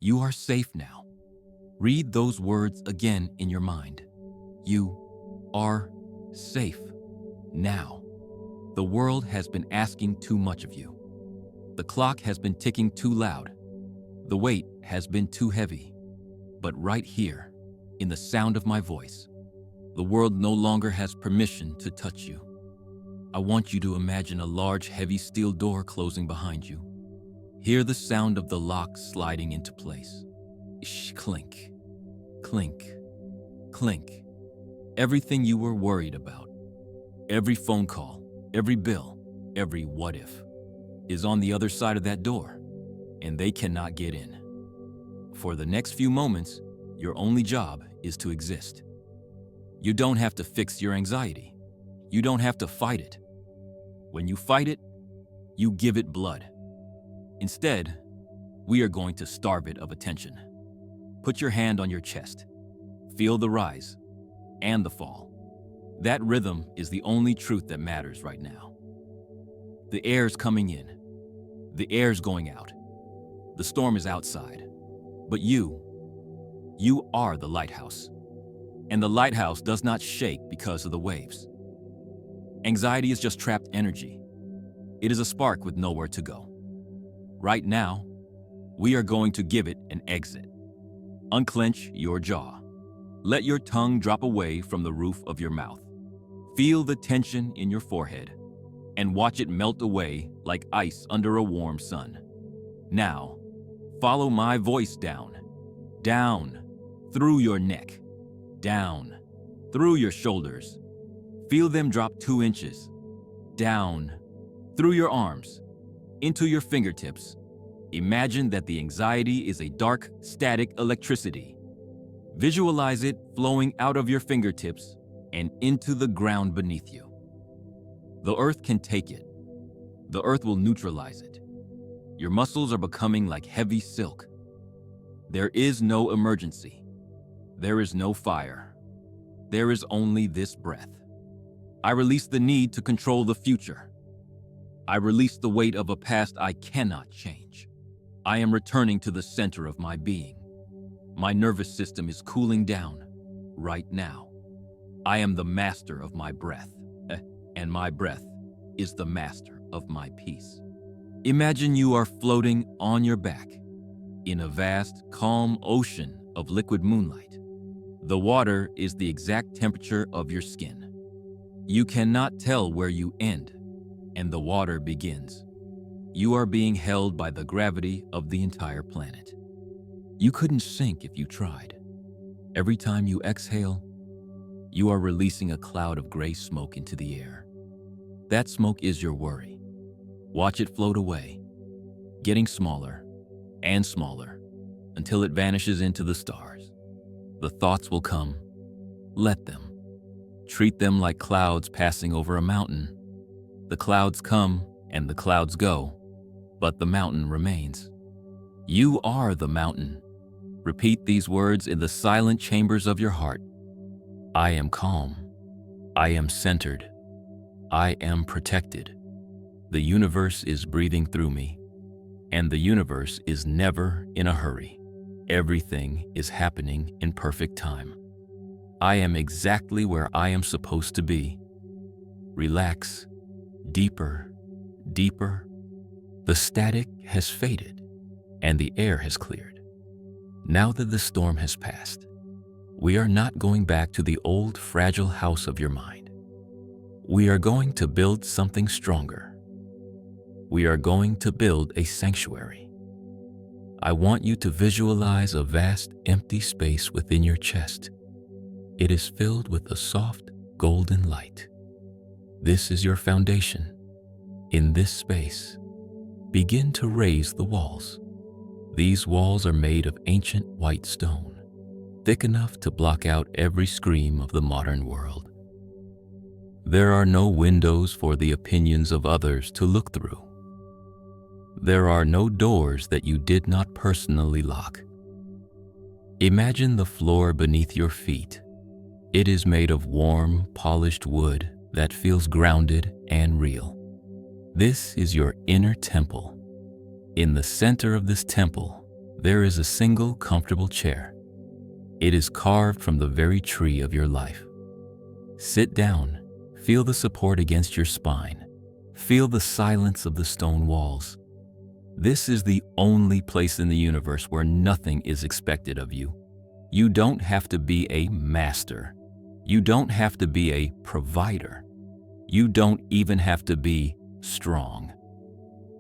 You are safe now. Read those words again in your mind. You are safe now. The world has been asking too much of you. The clock has been ticking too loud. The weight has been too heavy. But right here, in the sound of my voice, the world no longer has permission to touch you. I want you to imagine a large, heavy steel door closing behind you. Hear the sound of the lock sliding into place. Clink, clink, clink. Everything you were worried about, every phone call, every bill, every what if, is on the other side of that door, and they cannot get in. For the next few moments, your only job is to exist. You don't have to fix your anxiety. You don't have to fight it. When you fight it, you give it blood. Instead, we are going to starve it of attention. Put your hand on your chest. Feel the rise and the fall. That rhythm is the only truth that matters right now. The air's coming in. The air's going out. The storm is outside. But you are the lighthouse. And the lighthouse does not shake because of the waves. Anxiety is just trapped energy. It is a spark with nowhere to go. Right now, we are going to give it an exit. Unclench your jaw. Let your tongue drop away from the roof of your mouth. Feel the tension in your forehead and watch it melt away like ice under a warm sun. Now, follow my voice down, through your neck, down, through your shoulders. Feel them drop 2 inches, down, through your arms, into your fingertips. Imagine that the anxiety is a dark, static electricity. Visualize it flowing out of your fingertips and into the ground beneath you. The earth can take it. The earth will neutralize it. Your muscles are becoming like heavy silk. There is no emergency. There is no fire. There is only this breath. I release the need to control the future. I release the weight of a past I cannot change. I am returning to the center of my being. My nervous system is cooling down right now. I am the master of my breath, and my breath is the master of my peace. Imagine you are floating on your back in a vast, calm ocean of liquid moonlight. The water is the exact temperature of your skin. You cannot tell where you end and the water begins. You are being held by the gravity of the entire planet. You couldn't sink if you tried. Every time you exhale, you are releasing a cloud of gray smoke into the air. That smoke is your worry. Watch it float away, getting smaller and smaller until it vanishes into the stars. The thoughts will come. Let them. Treat them like clouds passing over a mountain. The clouds come and the clouds go, but the mountain remains. You are the mountain. Repeat these words in the silent chambers of your heart. I am calm. I am centered. I am protected. The universe is breathing through me, and the universe is never in a hurry. Everything is happening in perfect time. I am exactly where I am supposed to be. Relax. Deeper, deeper. The static has faded, and the air has cleared. Now that the storm has passed, we are not going back to the old fragile house of your mind. We are going to build something stronger. We are going to build a sanctuary. I want you to visualize a vast, empty space within your chest. It is filled with a soft, golden light. This is your foundation. In this space, begin to raise the walls. These walls are made of ancient white stone, thick enough to block out every scream of the modern world. There are no windows for the opinions of others to look through. There are no doors that you did not personally lock. Imagine the floor beneath your feet. It is made of warm, polished wood that feels grounded and real. This is your inner temple. In the center of this temple, There is a single comfortable chair. It is carved from the very tree of your life. Sit down, feel the support against your spine. Feel the silence of the stone walls. This is the only place in the universe where nothing is expected of you. You don't have to be a master. You don't have to be a provider. You don't even have to be strong.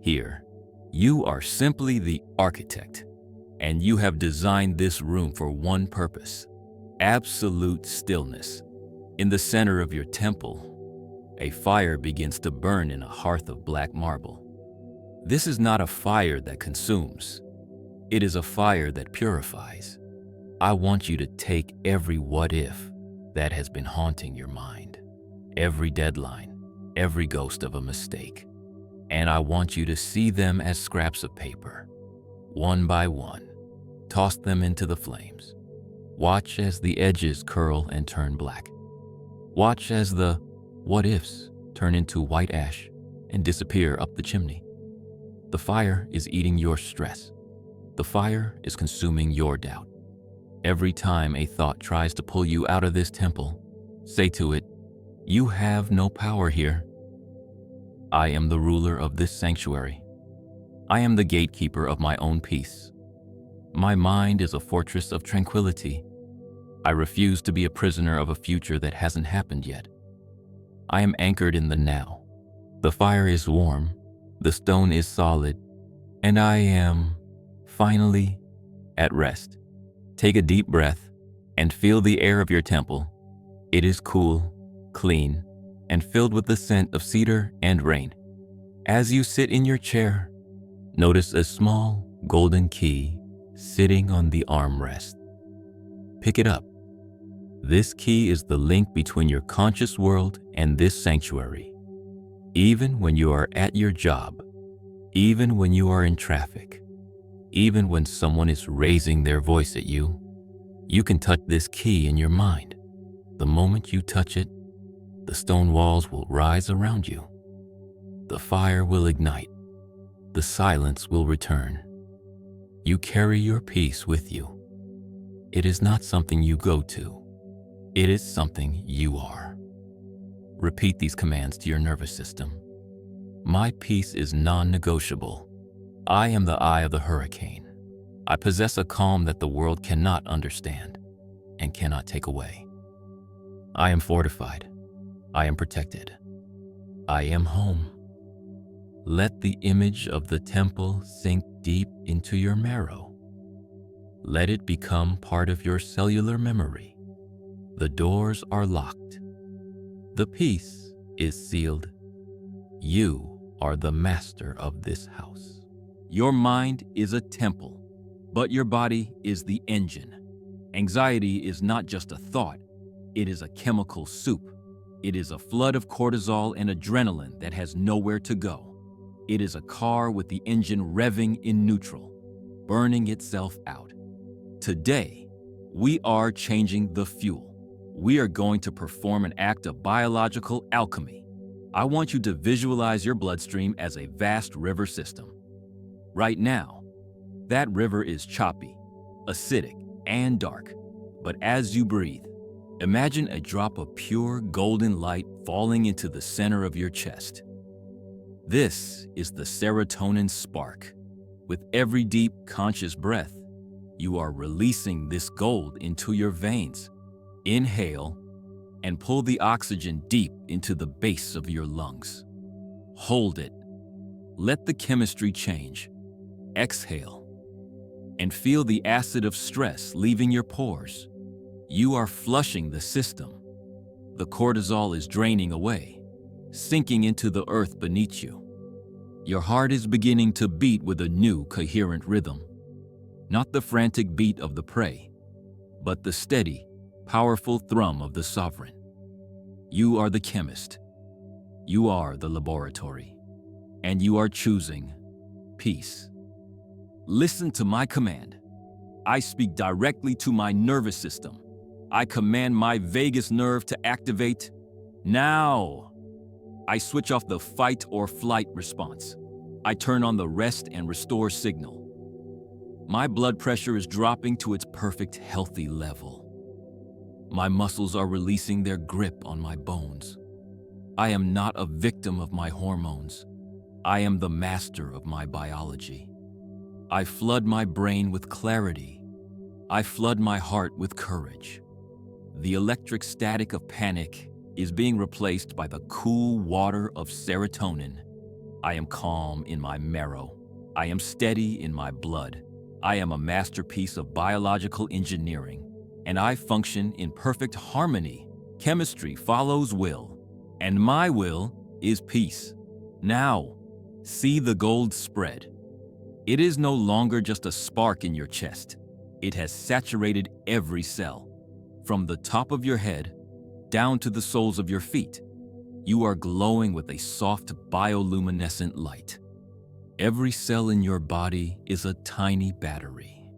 Here, you are simply the architect, and you have designed this room for one purpose: absolute stillness. In the center of your temple, a fire begins to burn in a hearth of black marble. This is not a fire that consumes. It is a fire that purifies. I want you to take every what if that has been haunting your mind, every deadline, every ghost of a mistake, and I want you to see them as scraps of paper. One by one, toss them into the flames. Watch as the edges curl and turn black. Watch as the what ifs turn into white ash and disappear up the chimney. The fire is eating your stress. The fire is consuming your doubt. Every time a thought tries to pull you out of this temple, say to it, "You have no power here. I am the ruler of this sanctuary. I am the gatekeeper of my own peace. My mind is a fortress of tranquility. I refuse to be a prisoner of a future that hasn't happened yet. I am anchored in the now. The fire is warm, the stone is solid, and I am, finally, at rest." Take a deep breath and feel the air of your temple. It is cool, clean, and filled with the scent of cedar and rain. As you sit in your chair, notice a small golden key sitting on the armrest. Pick it up. This key is the link between your conscious world and this sanctuary. Even when you are at your job, even when you are in traffic, even when someone is raising their voice at you, you can touch this key in your mind. The moment you touch it, the stone walls will rise around you. The fire will ignite. The silence will return. You carry your peace with you. It is not something you go to. It is something you are. Repeat these commands to your nervous system. My peace is non-negotiable. I am the eye of the hurricane. I possess a calm that the world cannot understand and cannot take away. I am fortified. I am protected. I am home. Let the image of the temple sink deep into your marrow. Let it become part of your cellular memory. The doors are locked. The peace is sealed. You are the master of this house. Your mind is a temple, but your body is the engine. Anxiety is not just a thought. It is a chemical soup. It is a flood of cortisol and adrenaline that has nowhere to go. It is a car with the engine revving in neutral, burning itself out. Today, we are changing the fuel. We are going to perform an act of biological alchemy. I want you to visualize your bloodstream as a vast river system. Right now, that river is choppy, acidic, and dark. But as you breathe, imagine a drop of pure golden light falling into the center of your chest. This is the serotonin spark. With every deep, conscious breath, you are releasing this gold into your veins. Inhale and pull the oxygen deep into the base of your lungs. Hold it. Let the chemistry change. Exhale and feel the acid of stress leaving your pores. You are flushing the system. The cortisol is draining away, sinking into the earth beneath you. Your heart is beginning to beat with a new, coherent rhythm. Not the frantic beat of the prey, but the steady, powerful thrum of the sovereign. You are the chemist. You are the laboratory. And you are choosing peace. Listen to my command. I speak directly to my nervous system. I command my vagus nerve to activate now. I switch off the fight or flight response. I turn on the rest and restore signal. My blood pressure is dropping to its perfect healthy level. My muscles are releasing their grip on my bones. I am not a victim of my hormones. I am the master of my biology. I flood my brain with clarity. I flood my heart with courage. The electric static of panic is being replaced by the cool water of serotonin. I am calm in my marrow. I am steady in my blood. I am a masterpiece of biological engineering, and I function in perfect harmony. Chemistry follows will, and my will is peace. Now, see the gold spread. It is no longer just a spark in your chest. It has saturated every cell, from the top of your head down to the soles of your feet. You are glowing with a soft bioluminescent light. Every cell in your body is a tiny battery,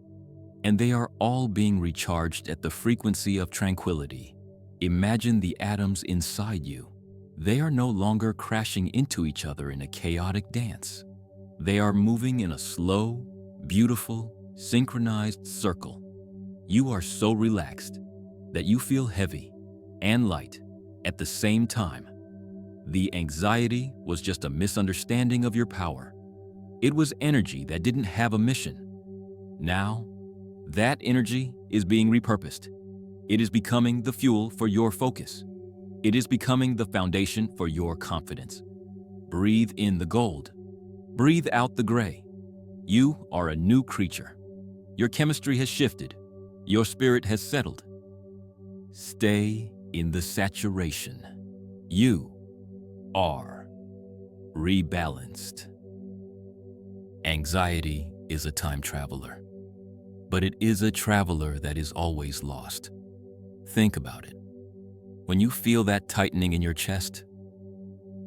and they are all being recharged at the frequency of tranquility. Imagine the atoms inside you. They are no longer crashing into each other in a chaotic dance. They are moving in a slow, beautiful, synchronized circle. You are so relaxed that you feel heavy and light at the same time. The anxiety was just a misunderstanding of your power. It was energy that didn't have a mission. Now, that energy is being repurposed. It is becoming the fuel for your focus. It is becoming the foundation for your confidence. Breathe in the gold. Breathe out the gray. You are a new creature. Your chemistry has shifted. Your spirit has settled. Stay in the saturation. You are rebalanced. Anxiety is a time traveler, but it is a traveler that is always lost. Think about it. When you feel that tightening in your chest,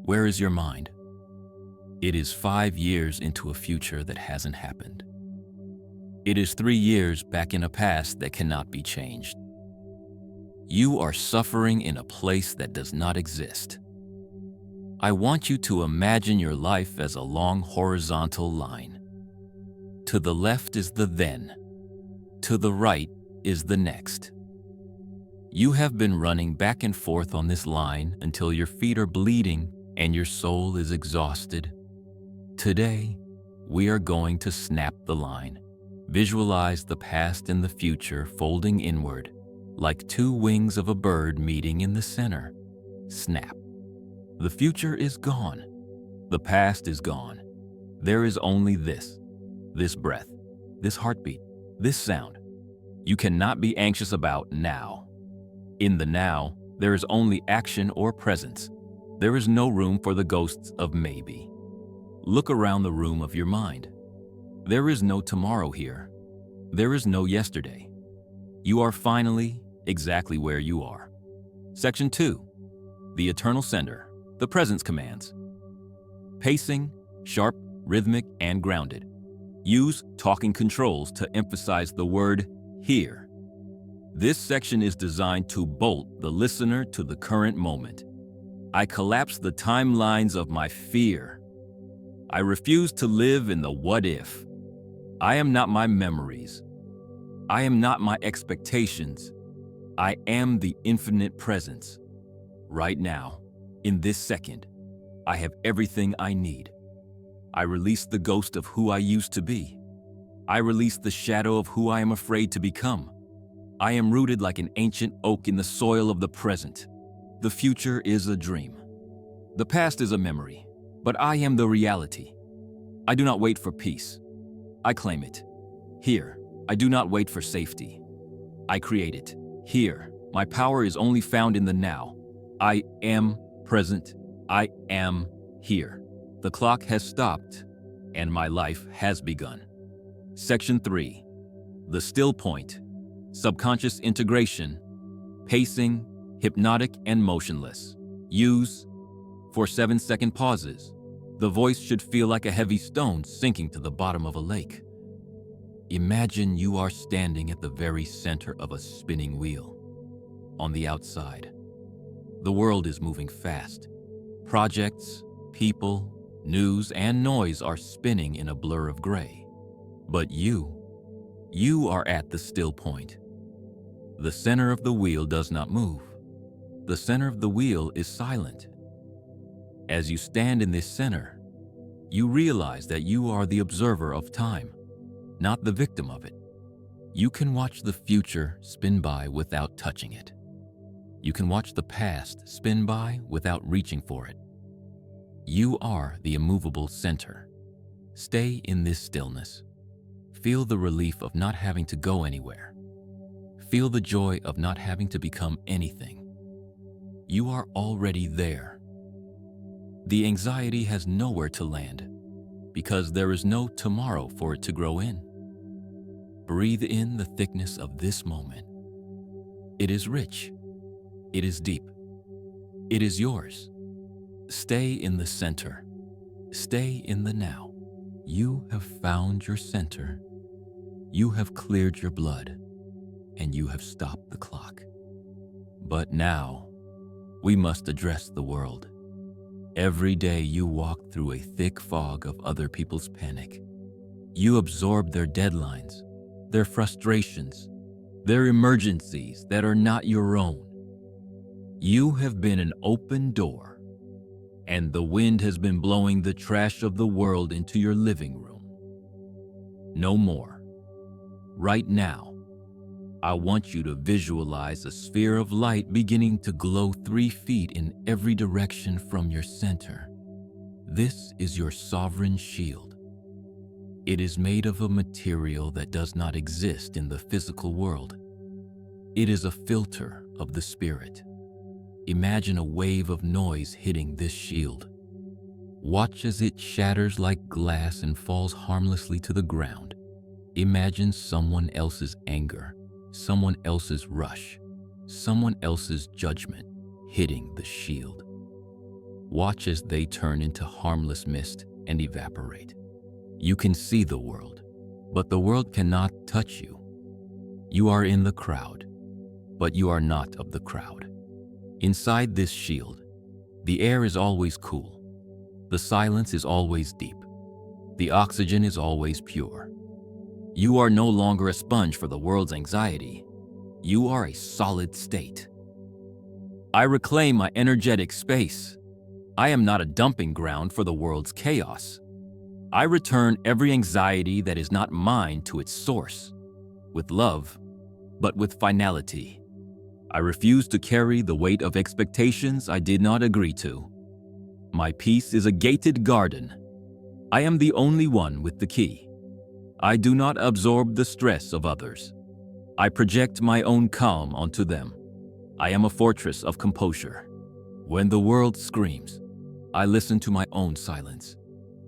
where is your mind? It is 5 years into a future that hasn't happened. It is 3 years back in a past that cannot be changed. You are suffering in a place that does not exist. I want you to imagine your life as a long horizontal line. To the left is the then. To the right is the next. You have been running back and forth on this line until your feet are bleeding and your soul is exhausted. Today, we are going to snap the line. Visualize the past and the future folding inward, like two wings of a bird meeting in the center. Snap. The future is gone. The past is gone. There is only this breath, this heartbeat, this sound. You cannot be anxious about now. In the now, there is only action or presence. There is no room for the ghosts of maybe. Look around the room of your mind. There is no tomorrow here. There is no yesterday. You are finally exactly where you are. Section 2. The eternal sender. The presence commands. Pacing, sharp, rhythmic, and grounded. Use talking controls to emphasize the word here. This section is designed to bolt the listener to the current moment. I collapse the timelines of my fear. I refuse to live in the what if. I am not my memories. I am not my expectations. I am the infinite presence. Right now, in this second, I have everything I need. I release the ghost of who I used to be. I release the shadow of who I am afraid to become. I am rooted like an ancient oak in the soil of the present. The future is a dream. The past is a memory, but I am the reality. I do not wait for peace. I claim it. Here, I do not wait for safety. I create it. Here, my power is only found in the now. I am present. I am here. The clock has stopped, and my life has begun. Section 3. The still point. Subconscious integration. Pacing, hypnotic and motionless. Use for 7-second pauses. The voice should feel like a heavy stone sinking to the bottom of a lake. Imagine you are standing at the very center of a spinning wheel. On the outside, the world is moving fast. Projects, people, news, and noise are spinning in a blur of gray. But you You are at the still point. The center of the wheel does not move. The center of the wheel is silent. As you stand in this center, you realize that you are the observer of time, not the victim of it. You can watch the future spin by without touching it. You can watch the past spin by without reaching for it. You are the immovable center. Stay in this stillness. Feel the relief of not having to go anywhere. Feel the joy of not having to become anything. You are already there. The anxiety has nowhere to land because there is no tomorrow for it to grow in. Breathe in the thickness of this moment. It is rich. It is deep. It is yours. Stay in the center. Stay in the now. You have found your center. You have cleared your blood, and you have stopped the clock. But now, we must address the world. Every day you walk through a thick fog of other people's panic. You absorb their deadlines, their frustrations, their emergencies that are not your own. You have been an open door, and the wind has been blowing the trash of the world into your living room. No more. Right now, I want you to visualize a sphere of light beginning to glow 3 feet in every direction from your center. This is your sovereign shield. It is made of a material that does not exist in the physical world. It is a filter of the spirit. Imagine a wave of noise hitting this shield. Watch as it shatters like glass and falls harmlessly to the ground. Imagine someone else's anger, someone else's rush, someone else's judgment hitting the shield. Watch as they turn into harmless mist and evaporate. You can see the world, but the world cannot touch you. You are in the crowd, but you are not of the crowd. Inside this shield, the air is always cool. The silence is always deep. The oxygen is always pure. You are no longer a sponge for the world's anxiety. You are a solid state. I reclaim my energetic space. I am not a dumping ground for the world's chaos. I return every anxiety that is not mine to its source, with love, but with finality. I refuse to carry the weight of expectations I did not agree to. My peace is a gated garden. I am the only one with the key. I do not absorb the stress of others. I project my own calm onto them. I am a fortress of composure. When the world screams, I listen to my own silence.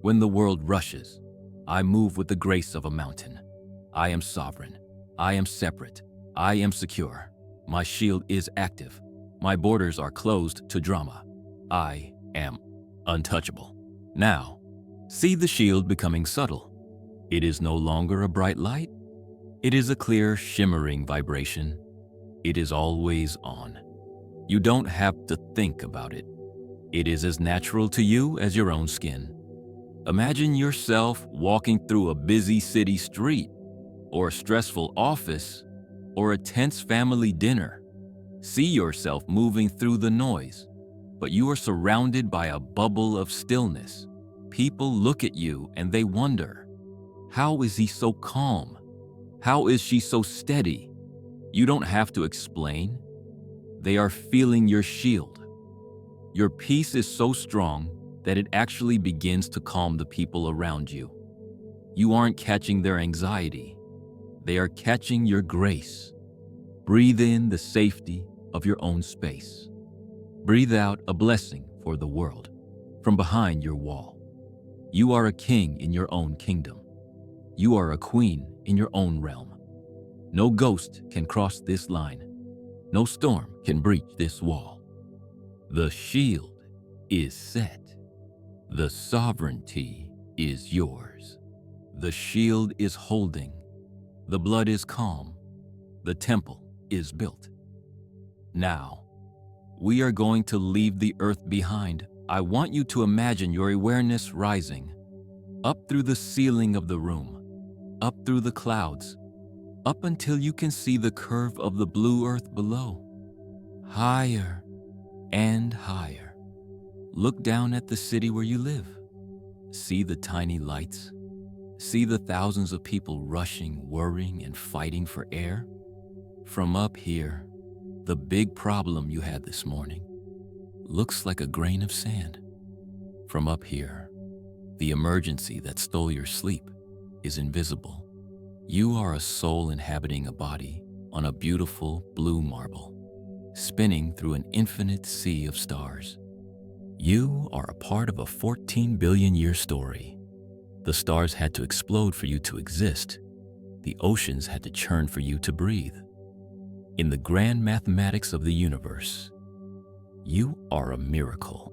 When the world rushes, I move with the grace of a mountain. I am sovereign. I am separate. I am secure. My shield is active. My borders are closed to drama. I am untouchable. Now, see the shield becoming subtle. It is no longer a bright light. It is a clear, shimmering vibration. It is always on. You don't have to think about it. It is as natural to you as your own skin. Imagine yourself walking through a busy city street, or a stressful office, or a tense family dinner. See yourself moving through the noise, but you are surrounded by a bubble of stillness. People look at you and they wonder, how is he so calm? How is she so steady? You don't have to explain. They are feeling your shield. Your peace is so strong that it actually begins to calm the people around you. You aren't catching their anxiety. They are catching your grace. Breathe in the safety of your own space. Breathe out a blessing for the world from behind your wall. You are a king in your own kingdom. You are a queen in your own realm. No ghost can cross this line. No storm can breach this wall. The shield is set. The sovereignty is yours. The shield is holding. The blood is calm. The temple is built. Now, we are going to leave the earth behind. I want you to imagine your awareness rising up through the ceiling of the room, up through the clouds, up until you can see the curve of the blue earth below. Higher and higher. Look down at the city where you live. See the tiny lights. See the thousands of people rushing, worrying, and fighting for air. From up here, the big problem you had this morning looks like a grain of sand. From up here, the emergency that stole your sleep is invisible. You are a soul inhabiting a body on a beautiful blue marble, spinning through an infinite sea of stars. You are a part of a 14 billion year story. The stars had to explode for you to exist. The oceans had to churn for you to breathe. In the grand mathematics of the universe, you are a miracle.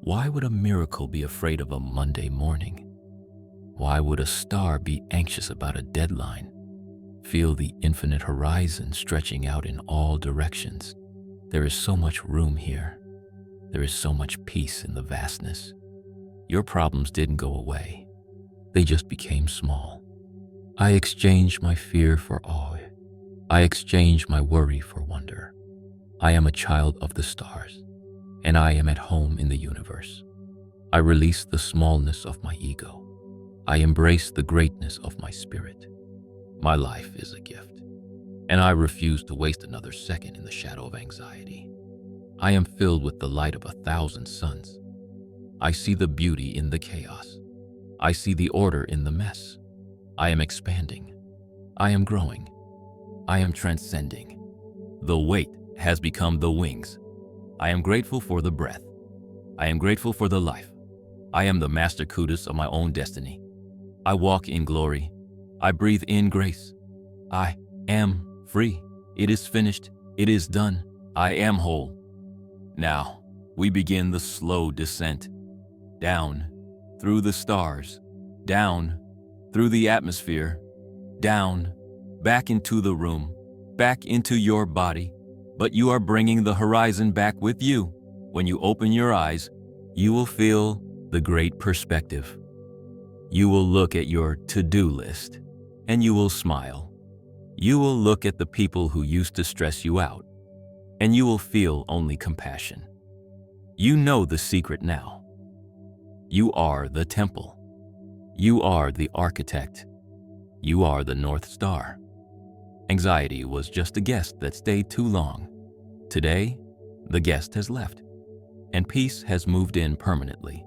Why would a miracle be afraid of a Monday morning? Why would a star be anxious about a deadline? Feel the infinite horizon stretching out in all directions. There is so much room here. There is so much peace in the vastness. Your problems didn't go away. They just became small. I exchanged my fear for awe. I exchanged my worry for wonder. I am a child of the stars, and I am at home in the universe. I release the smallness of my ego. I embrace the greatness of my spirit. My life is a gift, and I refuse to waste another second in the shadow of anxiety. I am filled with the light of 1,000 suns. I see the beauty in the chaos. I see the order in the mess. I am expanding. I am growing. I am transcending. The weight has become the wings. I am grateful for the breath. I am grateful for the life. I am the master Qudus of my own destiny. I walk in glory. I breathe in grace. I am free. It is finished. It is done. I am whole. Now, we begin the slow descent. Down, through the stars. Down, through the atmosphere. Down, back into the room. Back into your body. But you are bringing the horizon back with you. When you open your eyes, you will feel the great perspective. You will look at your to-do list, and you will smile. You will look at the people who used to stress you out, and you will feel only compassion. You know the secret now. You are the temple. You are the architect. You are the North Star. Anxiety was just a guest that stayed too long. Today, the guest has left, and peace has moved in permanently.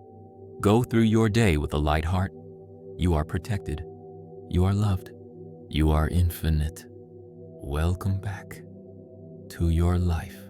Go through your day with a light heart. You are protected. You are loved. You are infinite. Welcome back to your life.